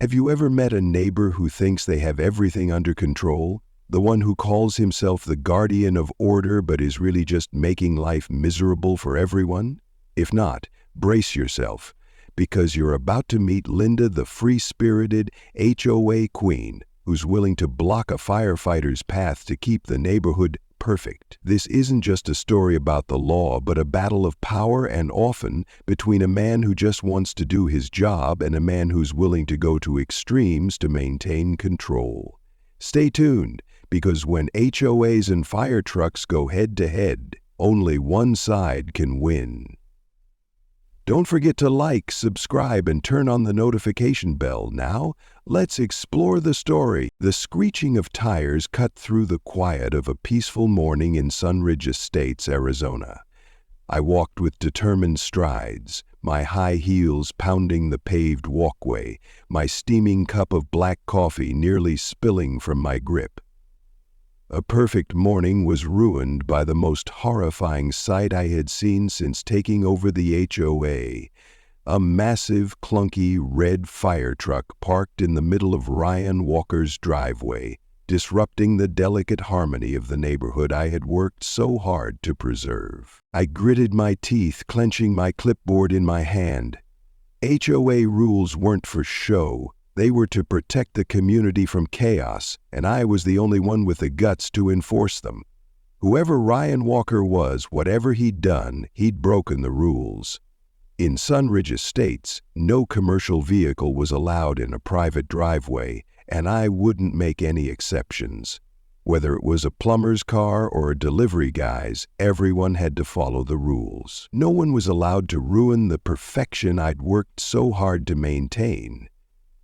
Have you ever met a neighbor who thinks they have everything under control? The one who calls himself the guardian of order but is really just making life miserable for everyone? If not, brace yourself, because you're about to meet Linda, the free-spirited HOA queen, who's willing to block a firefighter's path to keep the neighborhood perfect. This isn't just a story about the law, but a battle of power, and often between a man who just wants to do his job and a man who's willing to go to extremes to maintain control. Stay tuned, because when HOAs and fire trucks go head-to-head, only one side can win. Don't forget to like, subscribe, and turn on the notification bell. Now, let's explore the story. The screeching of tires cut through the quiet of a peaceful morning in Sunridge Estates, Arizona. I walked with determined strides, my high heels pounding the paved walkway, my steaming cup of black coffee nearly spilling from my grip. A perfect morning was ruined by the most horrifying sight I had seen since taking over the HOA. A massive, clunky, red fire truck parked in the middle of Ryan Walker's driveway, disrupting the delicate harmony of the neighborhood I had worked so hard to preserve. I gritted my teeth, clenching my clipboard in my hand. HOA rules weren't for show. They were to protect the community from chaos, and I was the only one with the guts to enforce them. Whoever Ryan Walker was, whatever he'd done, he'd broken the rules. In Sunridge Estates, no commercial vehicle was allowed in a private driveway, and I wouldn't make any exceptions. Whether it was a plumber's car or a delivery guy's, everyone had to follow the rules. No one was allowed to ruin the perfection I'd worked so hard to maintain.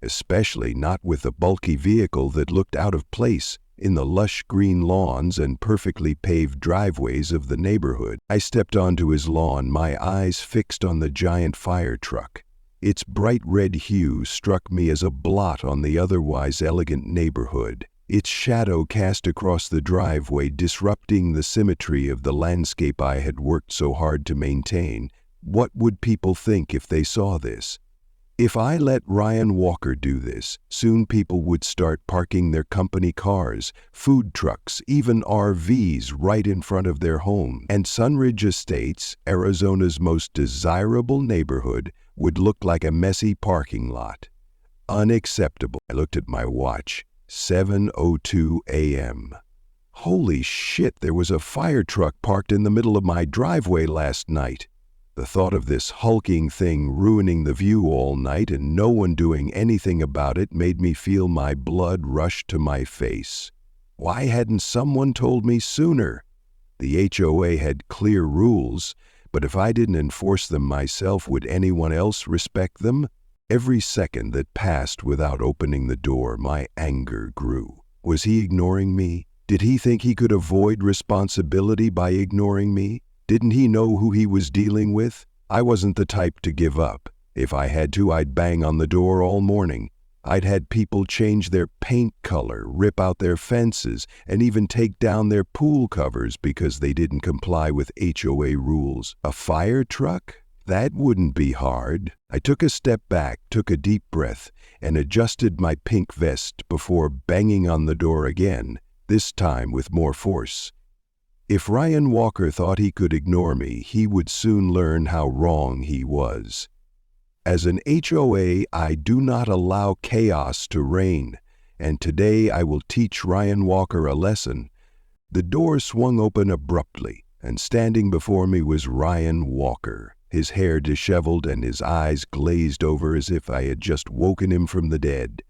Especially not with a bulky vehicle that looked out of place in the lush green lawns and perfectly paved driveways of the neighborhood. I stepped onto his lawn, my eyes fixed on the giant fire truck. Its bright red hue struck me as a blot on the otherwise elegant neighborhood, its shadow cast across the driveway disrupting the symmetry of the landscape I had worked so hard to maintain. What would people think if they saw this? If I let Ryan Walker do this, soon people would start parking their company cars, food trucks, even RVs right in front of their home. And Sunridge Estates, Arizona's most desirable neighborhood, would look like a messy parking lot. Unacceptable. I looked at my watch. 7:02 a.m. Holy shit, there was a fire truck parked in the middle of my driveway last night. The thought of this hulking thing ruining the view all night and no one doing anything about it made me feel my blood rush to my face. Why hadn't someone told me sooner? The HOA had clear rules, but if I didn't enforce them myself, would anyone else respect them? Every second that passed without opening the door, my anger grew. Was he ignoring me? Did he think he could avoid responsibility by ignoring me? Didn't he know who he was dealing with? I wasn't the type to give up. If I had to, I'd bang on the door all morning. I'd had people change their paint color, rip out their fences, and even take down their pool covers because they didn't comply with HOA rules. A fire truck? That wouldn't be hard. I took a step back, took a deep breath, and adjusted my pink vest before banging on the door again, this time with more force. If Ryan Walker thought he could ignore me, he would soon learn how wrong he was. As an HOA, I do not allow chaos to reign, and today I will teach Ryan Walker a lesson. The door swung open abruptly, and standing before me was Ryan Walker, his hair disheveled and his eyes glazed over as if I had just woken him from the dead.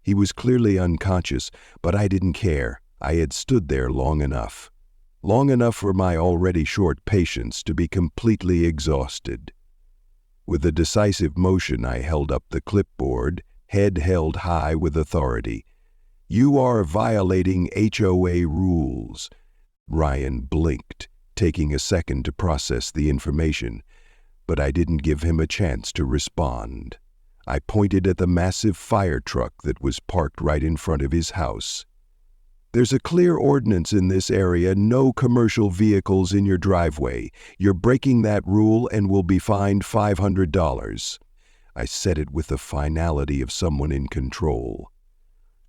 He was clearly unconscious, but I didn't care. I had stood there long enough. Long enough for my already short patience to be completely exhausted. With a decisive motion, I held up the clipboard, head held high with authority. "You are violating HOA rules." Ryan blinked, taking a second to process the information, but I didn't give him a chance to respond. I pointed at the massive fire truck that was parked right in front of his house. "There's a clear ordinance in this area, no commercial vehicles in your driveway. You're breaking that rule and will be fined $500. I said it with the finality of someone in control.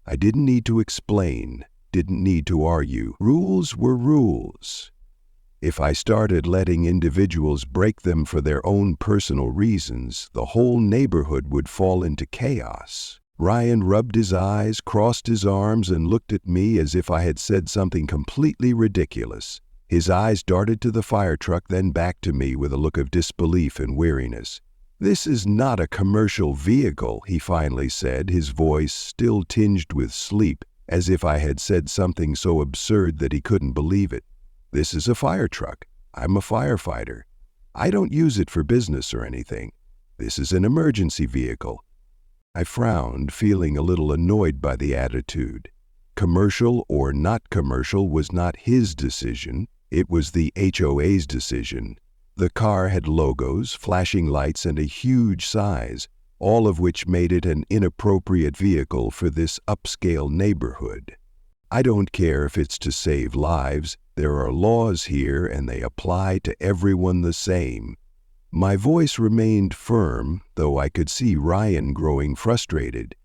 I didn't need to explain, didn't need to argue. Rules were rules. If I started letting individuals break them for their own personal reasons, the whole neighborhood would fall into chaos. Ryan rubbed his eyes, crossed his arms, and looked at me as if I had said something completely ridiculous. His eyes darted to the fire truck, then back to me with a look of disbelief and weariness. "This is not a commercial vehicle," he finally said, his voice still tinged with sleep, as if I had said something so absurd that he couldn't believe it. "This is a fire truck. I'm a firefighter. I don't use it for business or anything. This is an emergency vehicle." I frowned, feeling a little annoyed by the attitude. Commercial or not commercial was not his decision. It was the HOA's decision. The car had logos, flashing lights, and a huge size, all of which made it an inappropriate vehicle for this upscale neighborhood. I don't care if it's to save lives. There are laws here, and they apply to everyone the same. My voice remained firm, though I could see Ryan growing frustrated.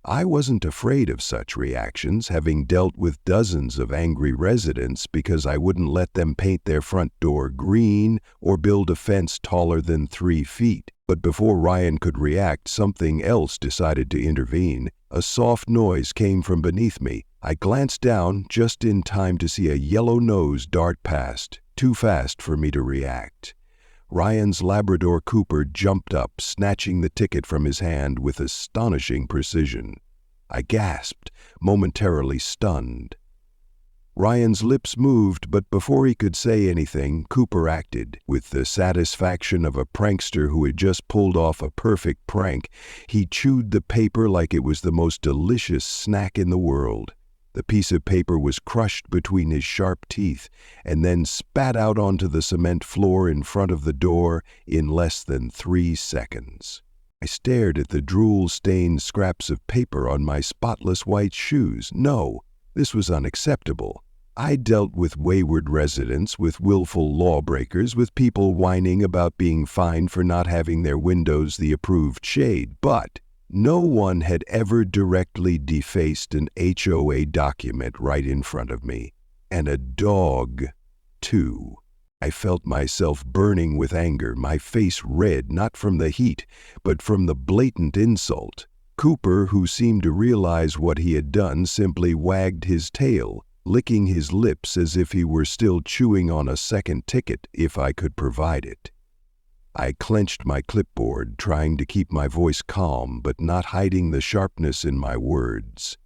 I wasn't afraid of such reactions, having dealt with dozens of angry residents because I wouldn't let them paint their front door green or build a fence taller than 3 feet. But before Ryan could react, something else decided to intervene. A soft noise came from beneath me. I glanced down just in time to see a yellow nose dart past, too fast for me to react. Ryan's Labrador Cooper jumped up, snatching the ticket from his hand with astonishing precision. I gasped, momentarily stunned. Ryan's lips moved, but before he could say anything, Cooper acted. With the satisfaction of a prankster who had just pulled off a perfect prank, he chewed the paper like it was the most delicious snack in the world. The piece of paper was crushed between his sharp teeth and then spat out onto the cement floor in front of the door in less than 3 seconds. I stared at the drool-stained scraps of paper on my spotless white shoes. No, this was unacceptable. I dealt with wayward residents, with willful lawbreakers, with people whining about being fined for not having their windows the approved shade, but no one had ever directly defaced an HOA document right in front of me. And a dog, too. I felt myself burning with anger, my face red, not from the heat, but from the blatant insult. Cooper, who seemed to realize what he had done, simply wagged his tail, licking his lips as if he were still chewing on a second ticket if I could provide it. I clenched my clipboard, trying to keep my voice calm, but not hiding the sharpness in my words.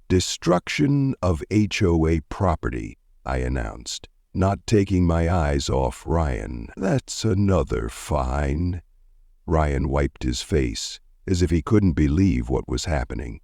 "Destruction of HOA property," I announced, not taking my eyes off Ryan. "That's another fine." Ryan wiped his face, as if he couldn't believe what was happening.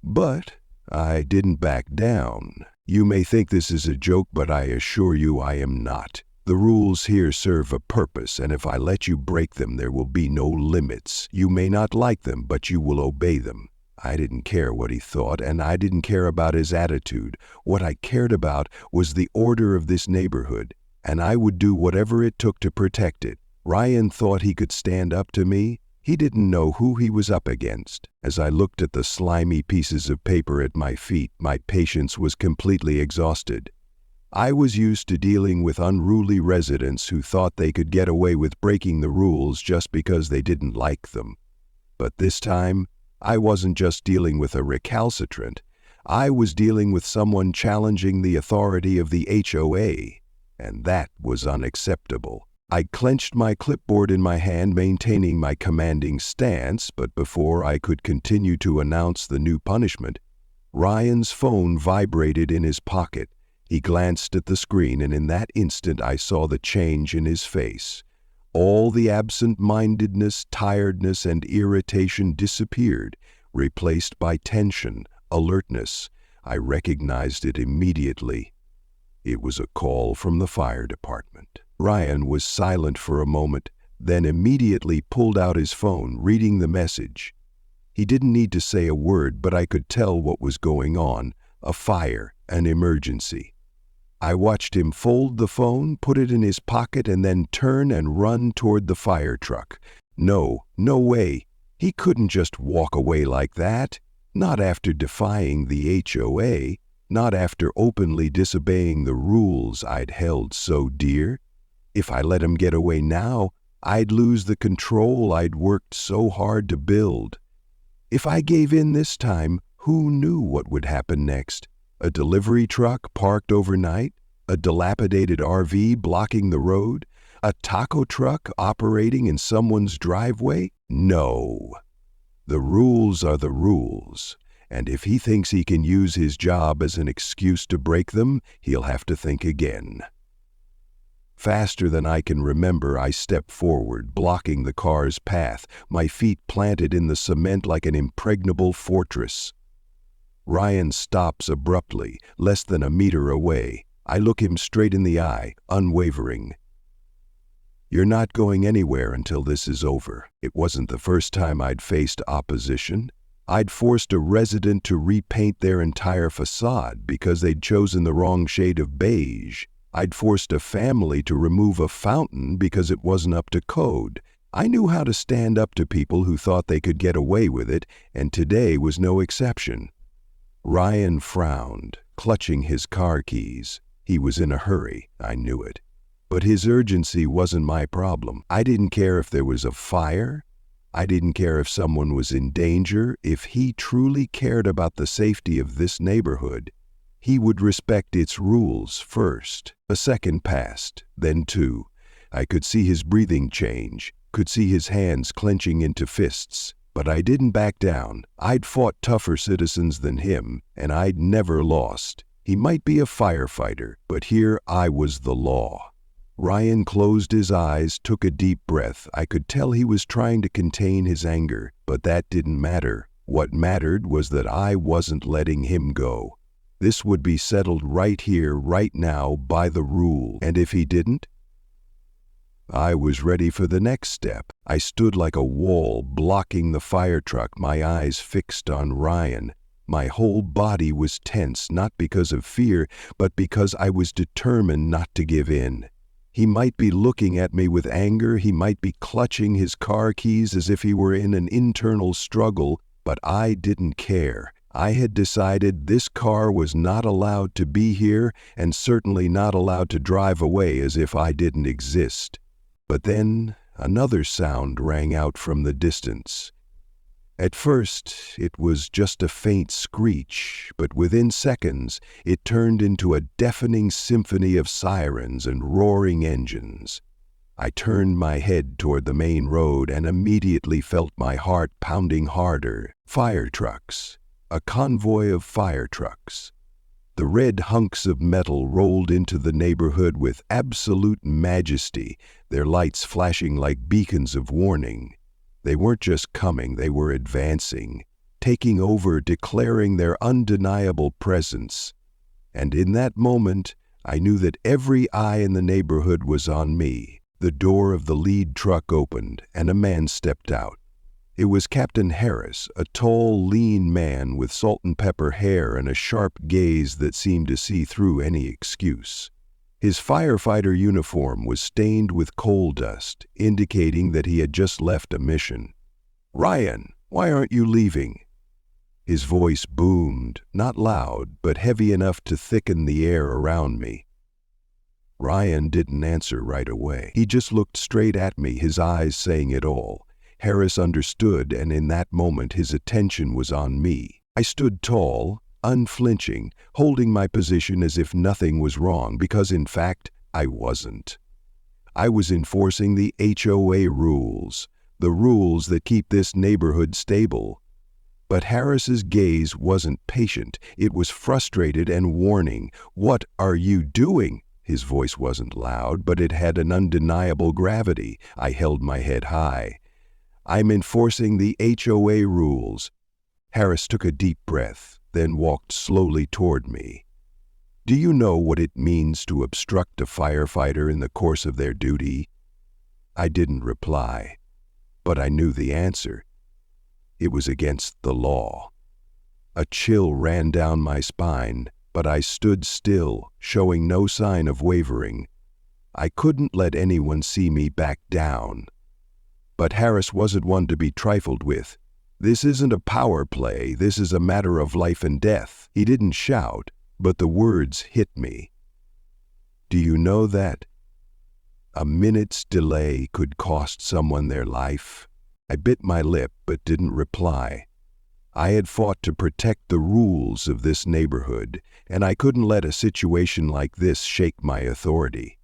But I didn't back down. "You may think this is a joke, but I assure you I am not. The rules here serve a purpose, and if I let you break them, there will be no limits. You may not like them, but you will obey them." I didn't care what he thought, and I didn't care about his attitude. What I cared about was the order of this neighborhood, and I would do whatever it took to protect it. Ryan thought he could stand up to me. He didn't know who he was up against. As I looked at the slimy pieces of paper at my feet, my patience was completely exhausted. I was used to dealing with unruly residents who thought they could get away with breaking the rules just because they didn't like them. But this time, I wasn't just dealing with a recalcitrant. I was dealing with someone challenging the authority of the HOA, and that was unacceptable. I clenched my clipboard in my hand, maintaining my commanding stance, but before I could continue to announce the new punishment, Ryan's phone vibrated in his pocket. He glanced at the screen, and in that instant I saw the change in his face. All the absent-mindedness, tiredness, and irritation disappeared, replaced by tension, alertness. I recognized it immediately. It was a call from the fire department. Ryan was silent for a moment, then immediately pulled out his phone, reading the message. He didn't need to say a word, but I could tell what was going on. A fire, an emergency. I watched him fold the phone, put it in his pocket, and then turn and run toward the fire truck. No, no way. He couldn't just walk away like that. Not after defying the HOA, not after openly disobeying the rules I'd held so dear. If I let him get away now, I'd lose the control I'd worked so hard to build. If I gave in this time, who knew what would happen next? A delivery truck parked overnight? A dilapidated RV blocking the road? A taco truck operating in someone's driveway? No. The rules are the rules, and if he thinks he can use his job as an excuse to break them, he'll have to think again. Faster than I can remember, I stepped forward, blocking the car's path, my feet planted in the cement like an impregnable fortress. Ryan stops abruptly, less than a meter away. I look him straight in the eye, unwavering. You're not going anywhere until this is over. It wasn't the first time I'd faced opposition. I'd forced a resident to repaint their entire facade because they'd chosen the wrong shade of beige. I'd forced a family to remove a fountain because it wasn't up to code. I knew how to stand up to people who thought they could get away with it, and today was no exception. Ryan frowned, clutching his car keys. He was in a hurry, I knew it. But his urgency wasn't my problem. I didn't care if there was a fire. I didn't care if someone was in danger. If he truly cared about the safety of this neighborhood, he would respect its rules first. A second passed, then two. I could see his breathing change, could see his hands clenching into fists. But I didn't back down. I'd fought tougher citizens than him, and I'd never lost. He might be a firefighter, but here I was the law. Ryan closed his eyes, took a deep breath. I could tell he was trying to contain his anger, but that didn't matter. What mattered was that I wasn't letting him go. This would be settled right here, right now, by the rule. And if he didn't? I was ready for the next step. I stood like a wall, blocking the fire truck, my eyes fixed on Ryan. My whole body was tense, not because of fear, but because I was determined not to give in. He might be looking at me with anger, he might be clutching his car keys as if he were in an internal struggle, but I didn't care. I had decided this car was not allowed to be here, and certainly not allowed to drive away as if I didn't exist. But then another sound rang out from the distance. At first, it was just a faint screech, but within seconds, it turned into a deafening symphony of sirens and roaring engines. I turned my head toward the main road and immediately felt my heart pounding harder. Fire trucks. A convoy of fire trucks. The red hunks of metal rolled into the neighborhood with absolute majesty, their lights flashing like beacons of warning. They weren't just coming, they were advancing, taking over, declaring their undeniable presence. And in that moment, I knew that every eye in the neighborhood was on me. The door of the lead truck opened, and a man stepped out. It was Captain Harris, a tall, lean man with salt and pepper hair and a sharp gaze that seemed to see through any excuse. His firefighter uniform was stained with coal dust, indicating that he had just left a mission. "Ryan, why aren't you leaving?" His voice boomed, not loud, but heavy enough to thicken the air around me. Ryan didn't answer right away. He just looked straight at me, his eyes saying it all. Harris understood, and in that moment his attention was on me. I stood tall, unflinching, holding my position as if nothing was wrong, because in fact, I wasn't. I was enforcing the HOA rules, the rules that keep this neighborhood stable. But Harris's gaze wasn't patient, it was frustrated and warning. "What are you doing?" His voice wasn't loud, but it had an undeniable gravity. I held my head high. "I'm enforcing the HOA rules." Harris took a deep breath, then walked slowly toward me. "Do you know what it means to obstruct a firefighter in the course of their duty?" I didn't reply, but I knew the answer. It was against the law. A chill ran down my spine, but I stood still, showing no sign of wavering. I couldn't let anyone see me back down. But Harris wasn't one to be trifled with. "This isn't a power play, this is a matter of life and death." He didn't shout, but the words hit me. "Do you know that a minute's delay could cost someone their life?" I bit my lip but didn't reply. I had fought to protect the rules of this neighborhood, and I couldn't let a situation like this shake my authority.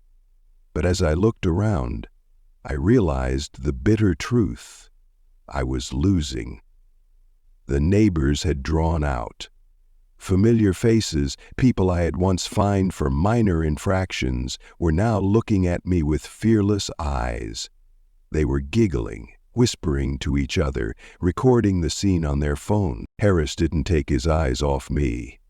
But as I looked around, I realized the bitter truth. I was losing. The neighbors had drawn out. Familiar faces, people I had once fined for minor infractions, were now looking at me with fearless eyes. They were giggling, whispering to each other, recording the scene on their phone. Harris didn't take his eyes off me.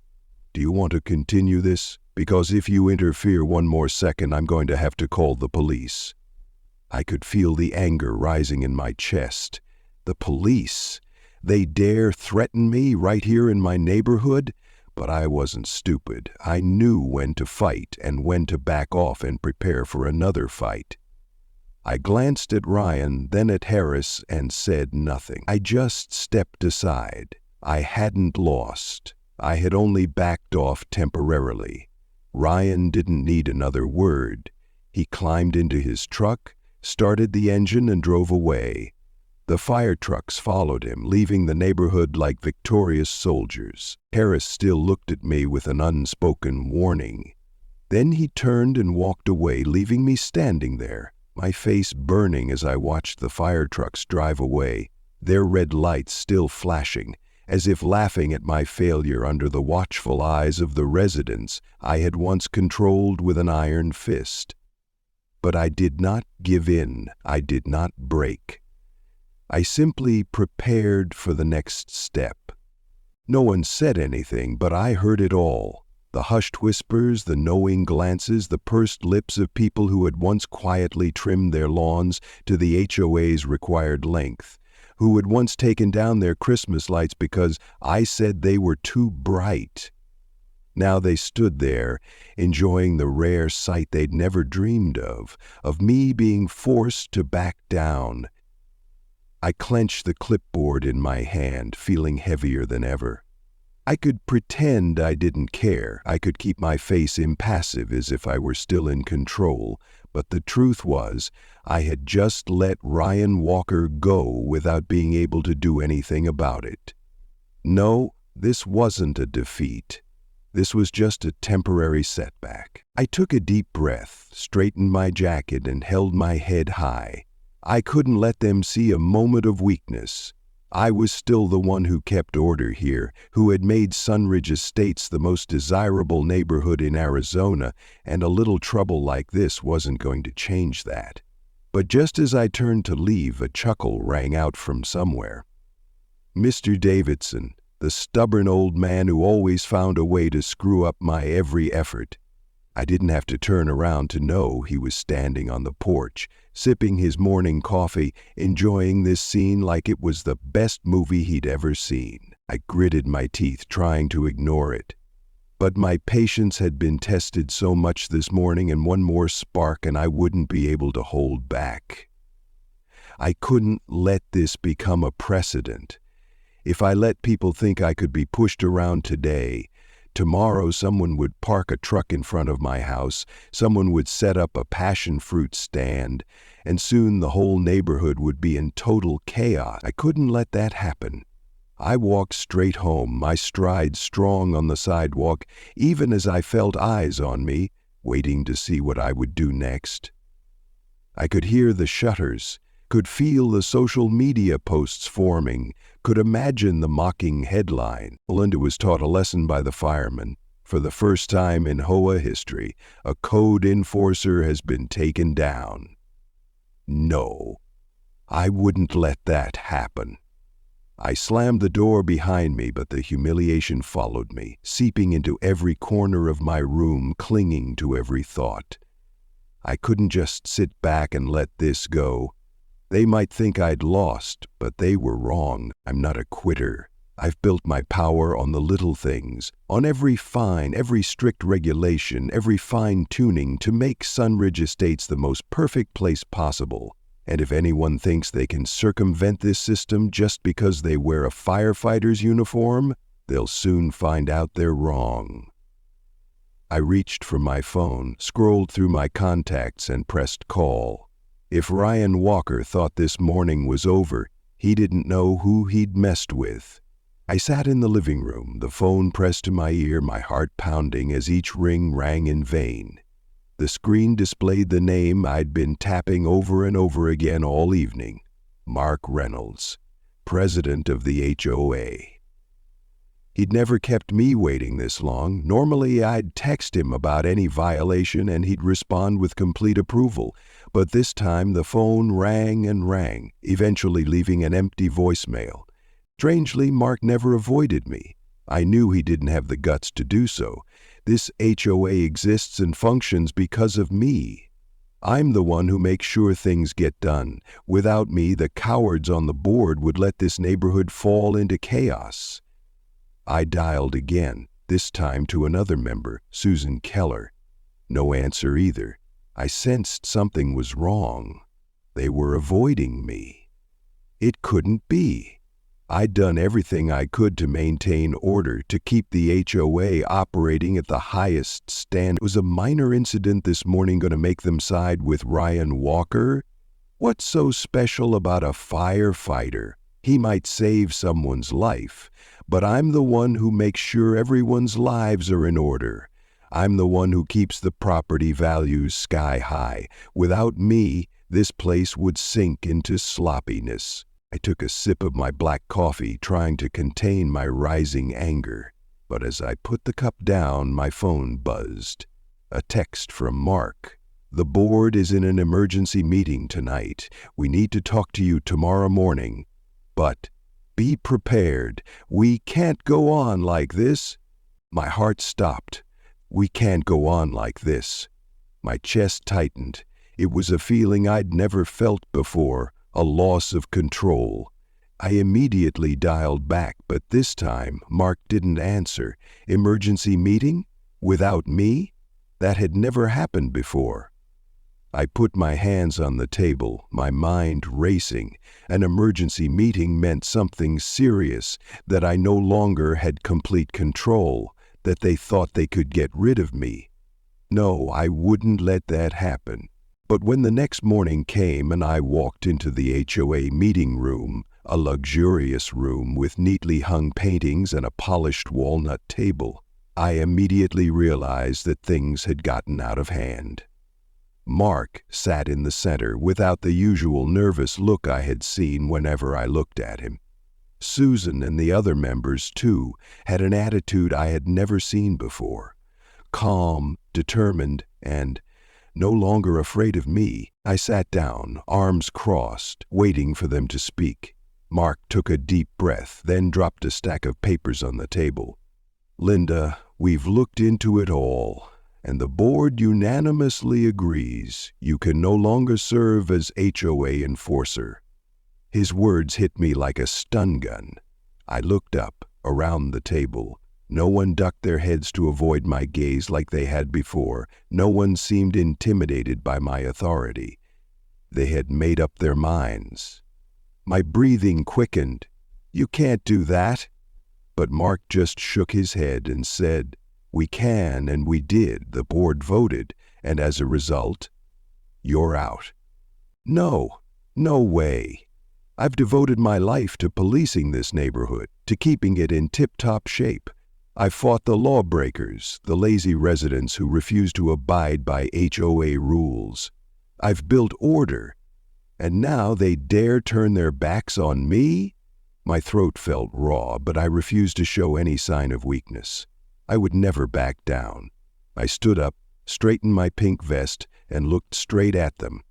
"Do you want to continue this? Because if you interfere one more second, I'm going to have to call the police." I could feel the anger rising in my chest. The police? They dare threaten me right here in my neighborhood? But I wasn't stupid. I knew when to fight and when to back off and prepare for another fight. I glanced at Ryan, then at Harris, and said nothing. I just stepped aside. I hadn't lost. I had only backed off temporarily. Ryan didn't need another word. He climbed into his truck, started the engine, and drove away. The fire trucks followed him, leaving the neighborhood like victorious soldiers. Harris still looked at me with an unspoken warning. Then he turned and walked away, leaving me standing there, my face burning as I watched the fire trucks drive away, their red lights still flashing, as if laughing at my failure under the watchful eyes of the residents I had once controlled with an iron fist. But I did not give in. I did not break. I simply prepared for the next step. No one said anything, but I heard it all. The hushed whispers, the knowing glances, the pursed lips of people who had once quietly trimmed their lawns to the HOA's required length, who had once taken down their Christmas lights because I said they were too bright. Now they stood there, enjoying the rare sight they'd never dreamed of me being forced to back down. I clenched the clipboard in my hand, feeling heavier than ever. I could pretend I didn't care. I could keep my face impassive as if I were still in control. But the truth was, I had just let Ryan Walker go without being able to do anything about it. No, this wasn't a defeat. This was just a temporary setback. I took a deep breath, straightened my jacket, and held my head high. I couldn't let them see a moment of weakness. I was still the one who kept order here, who had made Sunridge Estates the most desirable neighborhood in Arizona, and a little trouble like this wasn't going to change that. But just as I turned to leave, a chuckle rang out from somewhere. Mr. Davidson, the stubborn old man who always found a way to screw up my every effort. I didn't have to turn around to know he was standing on the porch, sipping his morning coffee, enjoying this scene like it was the best movie he'd ever seen. I gritted my teeth, trying to ignore it. But my patience had been tested so much this morning, and one more spark and I wouldn't be able to hold back. I couldn't let this become a precedent. If I let people think I could be pushed around today, tomorrow someone would park a truck in front of my house, someone would set up a passion fruit stand, and soon the whole neighborhood would be in total chaos. I couldn't let that happen. I walked straight home, my stride strong on the sidewalk, even as I felt eyes on me, waiting to see what I would do next. I could hear the shutters, could feel the social media posts forming, could imagine the mocking headline. Linda was taught a lesson by the firemen. For the first time in HOA history, a code enforcer has been taken down. No, I wouldn't let that happen. I slammed the door behind me, but the humiliation followed me, seeping into every corner of my room, clinging to every thought. I couldn't just sit back and let this go. They might think I'd lost, but they were wrong. I'm not a quitter. I've built my power on the little things, on every fine, every strict regulation, every fine-tuning to make Sunridge Estates the most perfect place possible. And if anyone thinks they can circumvent this system just because they wear a firefighter's uniform, they'll soon find out they're wrong. I reached for my phone, scrolled through my contacts, and pressed call. If Ryan Walker thought this morning was over, he didn't know who he'd messed with. I sat in the living room, the phone pressed to my ear, my heart pounding as each ring rang in vain. The screen displayed the name I'd been tapping over and over again all evening: Mark Reynolds, president of the HOA. He'd never kept me waiting this long. Normally, I'd text him about any violation and he'd respond with complete approval. But this time, the phone rang and rang, eventually leaving an empty voicemail. Strangely, Mark never avoided me. I knew he didn't have the guts to do so. This HOA exists and functions because of me. I'm the one who makes sure things get done. Without me, the cowards on the board would let this neighborhood fall into chaos. I dialed again, this time to another member, Susan Keller. No answer either. I sensed something was wrong. They were avoiding me. It couldn't be. I'd done everything I could to maintain order, to keep the HOA operating at the highest standard. Was a minor incident this morning going to make them side with Ryan Walker? What's so special about a firefighter? He might save someone's life, but I'm the one who makes sure everyone's lives are in order. I'm the one who keeps the property values sky high. Without me, this place would sink into sloppiness. I took a sip of my black coffee, trying to contain my rising anger. But as I put the cup down, my phone buzzed. A text from Mark. The board is in an emergency meeting tonight. We need to talk to you tomorrow morning. But be prepared. We can't go on like this. My heart stopped. We can't go on like this. My chest tightened. It was a feeling I'd never felt before, a loss of control. I immediately dialed back, but this time Mark didn't answer. Emergency meeting? Without me? That had never happened before. I put my hands on the table, my mind racing. An emergency meeting meant something serious, that I no longer had complete control, that they thought they could get rid of me. No, I wouldn't let that happen. But when the next morning came and I walked into the HOA meeting room, a luxurious room with neatly hung paintings and a polished walnut table, I immediately realized that things had gotten out of hand. Mark sat in the center without the usual nervous look I had seen whenever I looked at him. Susan and the other members, too, had an attitude I had never seen before. Calm, determined, and no longer afraid of me. I sat down, arms crossed, waiting for them to speak. Mark took a deep breath, then dropped a stack of papers on the table. Linda, we've looked into it all, and the board unanimously agrees you can no longer serve as HOA enforcer. His words hit me like a stun gun. I looked up, around the table. No one ducked their heads to avoid my gaze like they had before. No one seemed intimidated by my authority. They had made up their minds. My breathing quickened. You can't do that. But Mark just shook his head and said, we can, and we did. The board voted, and as a result, you're out. No way. I've devoted my life to policing this neighborhood, to keeping it in tip-top shape. I've fought the lawbreakers, the lazy residents who refuse to abide by HOA rules. I've built order, and now they dare turn their backs on me? My throat felt raw, but I refused to show any sign of weakness. I would never back down. I stood up, straightened my pink vest, and looked straight at them.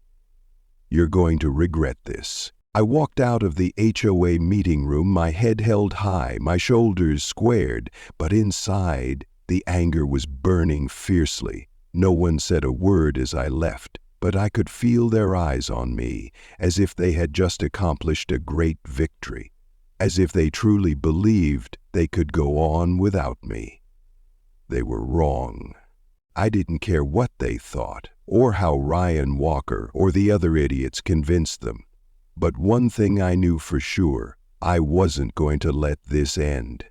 You're going to regret this. I walked out of the HOA meeting room, my head held high, my shoulders squared, but inside, the anger was burning fiercely. No one said a word as I left, but I could feel their eyes on me, as if they had just accomplished a great victory, as if they truly believed they could go on without me. They were wrong. I didn't care what they thought. or how Ryan Walker or the other idiots convinced them. But one thing I knew for sure, I wasn't going to let this end.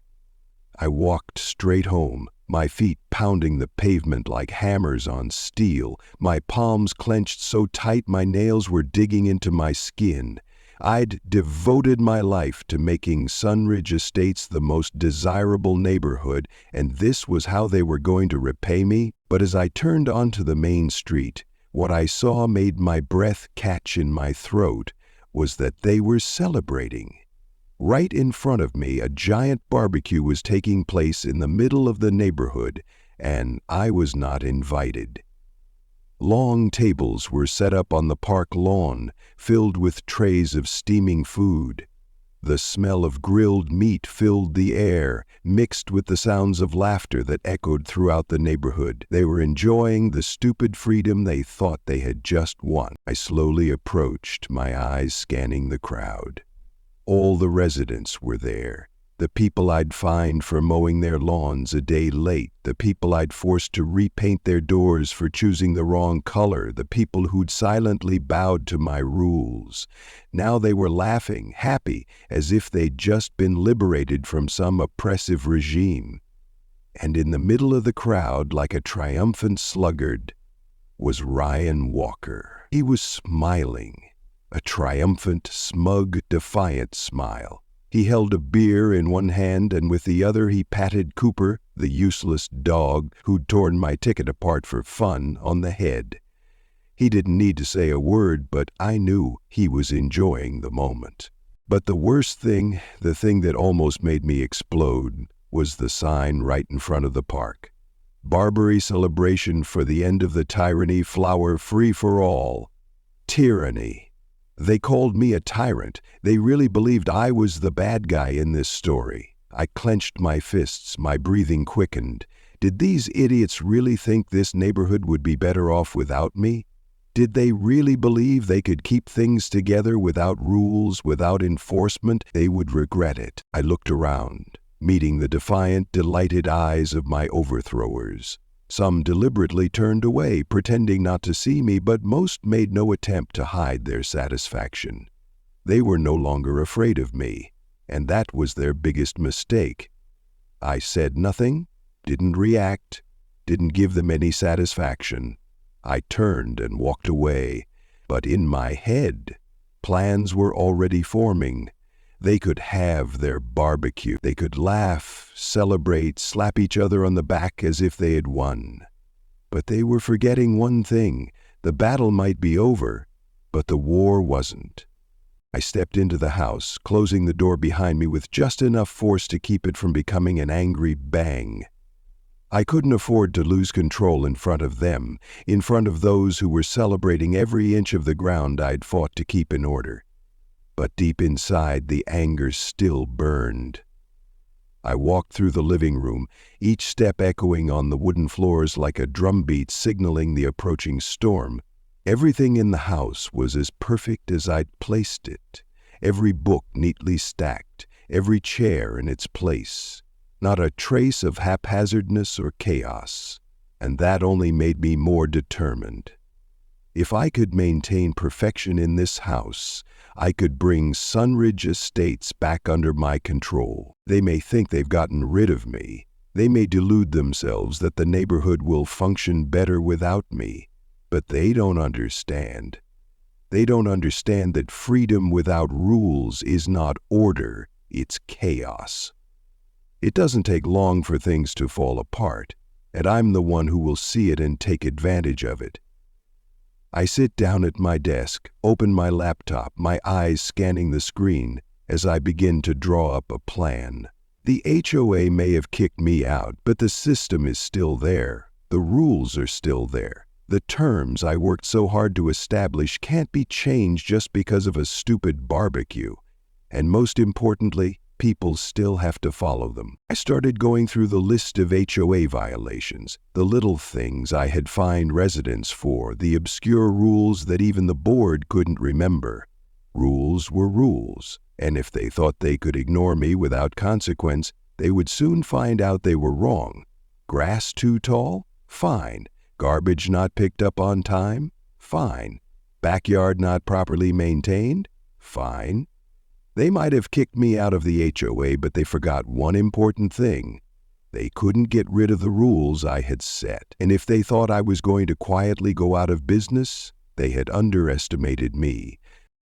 I walked straight home, my feet pounding the pavement like hammers on steel, my palms clenched so tight my nails were digging into my skin. I'd devoted my life to making Sunridge Estates the most desirable neighborhood, and this was how they were going to repay me. But as I turned onto the main street, what I saw made my breath catch in my throat was that they were celebrating. Right in front of me, a giant barbecue was taking place in the middle of the neighborhood, and I was not invited. Long tables were set up on the park lawn, filled with trays of steaming food. The smell of grilled meat filled the air, mixed with the sounds of laughter that echoed throughout the neighborhood. They were enjoying the stupid freedom they thought they had just won. I slowly approached, my eyes scanning the crowd. All the residents were there. The people I'd fined for mowing their lawns a day late, the people I'd forced to repaint their doors for choosing the wrong color, the people who'd silently bowed to my rules. Now they were laughing, happy, as if they'd just been liberated from some oppressive regime. And in the middle of the crowd, like a triumphant sluggard, was Ryan Walker. He was smiling, a triumphant, smug, defiant smile. He held a beer in one hand, and with the other he patted Cooper, the useless dog who'd torn my ticket apart for fun, on the head. He didn't need to say a word, but I knew he was enjoying the moment. But the worst thing, the thing that almost made me explode, was the sign right in front of the park. Barbary celebration for the end of the tyranny, flower free for all. Tyranny. They called me a tyrant. They really believed I was the bad guy in this story. I clenched my fists, my breathing quickened. Did these idiots really think this neighborhood would be better off without me? Did they really believe they could keep things together without rules, without enforcement? They would regret it. I looked around, meeting the defiant, delighted eyes of my overthrowers. Some deliberately turned away, pretending not to see me, but most made no attempt to hide their satisfaction. They were no longer afraid of me, and that was their biggest mistake. I said nothing, didn't react, didn't give them any satisfaction. I turned and walked away, but in my head, plans were already forming. They could have their barbecue. They could laugh, celebrate, slap each other on the back as if they had won. But they were forgetting one thing. The battle might be over, but the war wasn't. I stepped into the house, closing the door behind me with just enough force to keep it from becoming an angry bang. I couldn't afford to lose control in front of them, in front of those who were celebrating every inch of the ground I'd fought to keep in order. But deep inside, the anger still burned. I walked through the living room, each step echoing on the wooden floors like a drumbeat signaling the approaching storm. Everything in the house was as perfect as I'd placed it. Every book neatly stacked, every chair in its place. Not a trace of haphazardness or chaos. And that only made me more determined. If I could maintain perfection in this house, I could bring Sunridge Estates back under my control. They may think they've gotten rid of me. They may delude themselves that the neighborhood will function better without me. But they don't understand. They don't understand that freedom without rules is not order, it's chaos. It doesn't take long for things to fall apart, and I'm the one who will see it and take advantage of it. I sit down at my desk, open my laptop, my eyes scanning the screen as I begin to draw up a plan. The HOA may have kicked me out, but the system is still there. The rules are still there. The terms I worked so hard to establish can't be changed just because of a stupid barbecue. And most importantly, people still have to follow them. I started going through the list of HOA violations, the little things I had fined residents for, the obscure rules that even the board couldn't remember. Rules were rules, and if they thought they could ignore me without consequence, they would soon find out they were wrong. Grass too tall? Fine. Garbage not picked up on time? Fine. Backyard not properly maintained? Fine. They might have kicked me out of the HOA, but they forgot one important thing. They couldn't get rid of the rules I had set. And if they thought I was going to quietly go out of business, they had underestimated me.